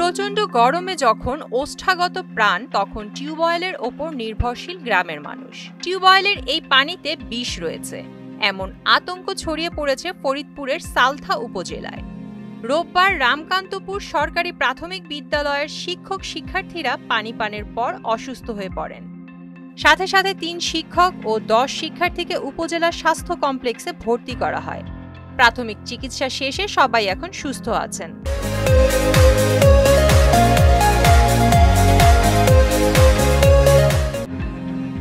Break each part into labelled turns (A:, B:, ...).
A: প্রচণ্ড গরমে যখন ওষ্ঠাগত প্রাণ, তখন টিউবওয়েলের ওপর নির্ভরশীল গ্রামের মানুষ। টিউবওয়েলের এই পানিতে বিষ রয়েছে, এমন আতঙ্ক ছড়িয়ে পড়েছে ফরিদপুরের সালথা উপজেলায়। রোববার রামকান্তপুর সরকারি প্রাথমিক বিদ্যালয়ের শিক্ষার্থীরা পানি পানের পর অসুস্থ হয়ে পড়েন। সাথে সাথে ৩ শিক্ষক ও ১০ শিক্ষার্থীকে উপজেলা স্বাস্থ্য কমপ্লেক্সে ভর্তি করা হয়। প্রাথমিক চিকিৎসা শেষে সবাই এখন সুস্থ আছেন।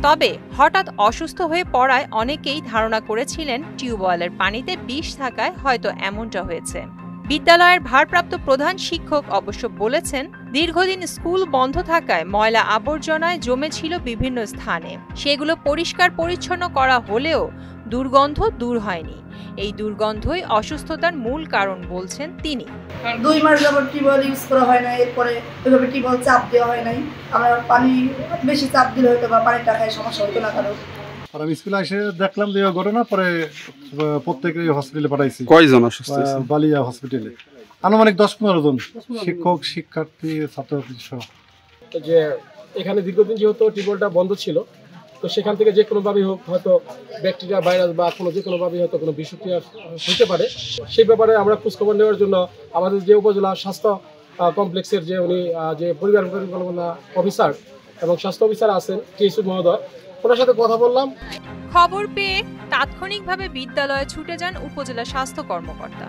A: তবে হঠাৎ অসুস্থ হয়ে পড়ায় অনেকেই ধারণা করেছিলেন টিউবওয়েলের পানিতে বিষ থাকায় হয়তো এমনটা হয়েছে। বিদ্যালয়ের ভারপ্রাপ্ত প্রধান শিক্ষক অবশ্য বলেছেন, দীর্ঘদিন স্কুল বন্ধ থাকায় ময়লা আবর্জনায় জমেছিল বিভিন্ন স্থানে। সেগুলো পরিষ্কার পরিচ্ছন্ন করা হলেও দুর্গন্ধ দূর হয়নি। এই দুর্গন্ধই অসুস্থতার মূল কারণ বলছেন তিনি।
B: 2 মাস যাবত টিউবওয়েল ইউজ করা হয় না, এরপরে ওইভাবে টিউবওয়েল চাপ দেওয়া হয় নাই। আমরা পানি বেশি চাপ দিলে হয়তো বা পানিটা খায় সমস্যা হতো না কারো।
C: আর আমি স্কুলে এসে দেখলাম যে ঘটনা, পরে প্রত্যেকে হসপিটালে পাঠাইছি।
D: কয়জন অসুস্থ?
C: বালিয়া হসপিটালে আনুমানিক 10-15 জন শিক্ষক, শিক্ষার্থী, ছাত্র সহ।
E: যে এখানে দীর্ঘদিন যেহেতু টিউবওয়েলটা বন্ধ ছিল, তো সেখান থেকে যে কোনোভাবেই হোক হয়তো ব্যাকটেরিয়া, ভাইরাস বা যে কোনোভাবেই হয়তো কোনো বিষক্রিয়া হতে পারে। সেই ব্যাপারে আমরা খোঁজখবর নেওয়ার জন্য আমাদের যে উপজেলা স্বাস্থ্য কমপ্লেক্সের যে উনি যে পরিবার পরিকল্পনা অফিসার এবং স্বাস্থ্য অফিসার আছেন টিএসইউ মহোদয়, ওনার সাথে কথা বললাম।
A: খবর পেয়ে তাৎক্ষণিকভাবে বিদ্যালয়ে ছুটে যান উপজেলা স্বাস্থ্য কর্মকর্তা।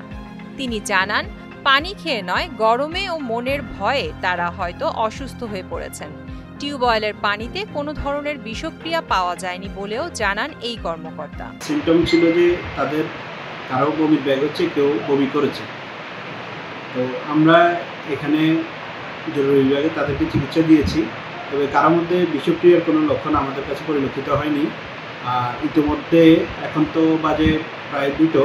A: তিনি জানান, পানি খেয়ে নয়, গরমে ও মনের ভয়ে তারা হয়তো অসুস্থ হয়ে পড়েছেন। টিউবওয়েলের পানিতে কোনো ধরনের বিষক্রিয়া পাওয়া যায়নি বলেও জানান এই কর্মকর্তা।
F: সিমটম ছিল যে তাদের কারো বমির ব্যাগ হচ্ছে, কেউ বমি করেছে। তো আমরা এখানে জরুরি বিভাগে তাদেরকে চিকিৎসা দিয়েছি, তবে কারোর মধ্যে বিষক্রিয়ার কোনো লক্ষণ আমাদের কাছে পরিলক্ষিত হয়নি। আর ইতিমধ্যে এখন তো বাজে প্রায় 2টো,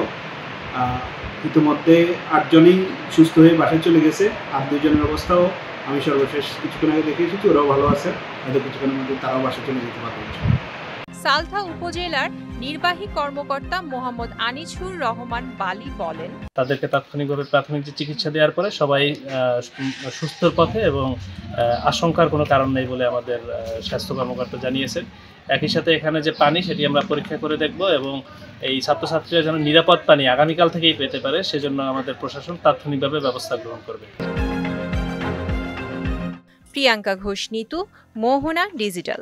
F: ইতিমধ্যে 8 জনই সুস্থ হয়ে বাসায় চলে গেছে। আর 2 জনের অবস্থাও আমি সর্বশেষ কিছুক্ষণ আগে দেখে এসেছি, ওরাও ভালো আছে। হয়তো কিছুক্ষণের মধ্যে তারাও বাসায় চলে যেতে পারবে।
A: সালথা উপজেলার নির্বাহী কর্মকর্তা মোহাম্মদ আনিছুর রহমান বালি বলেন,
G: তাদেরকে তাৎক্ষণিকভাবে প্রাথমিক যে চিকিৎসা দেওয়ার পরে সবাই সুস্থর পথে এবং আশঙ্কার কোনো কারণ নেই বলে আমাদের স্বাস্থ্য কর্মকর্তা জানিয়েছেন। একই সাথে এখানে যে পানি সেটি আমরা পরীক্ষা করে দেখব এবং এই ছাত্রছাত্রীরা যেন নিরাপদ পানি আগামীকাল থেকেই পেতে পারে সেজন্য আমাদের প্রশাসন তাৎক্ষণিকভাবে ব্যবস্থা গ্রহণ করবে।
A: প্রিয়াঙ্কা ঘোষ, নিতু, মোহনা ডিজিটাল।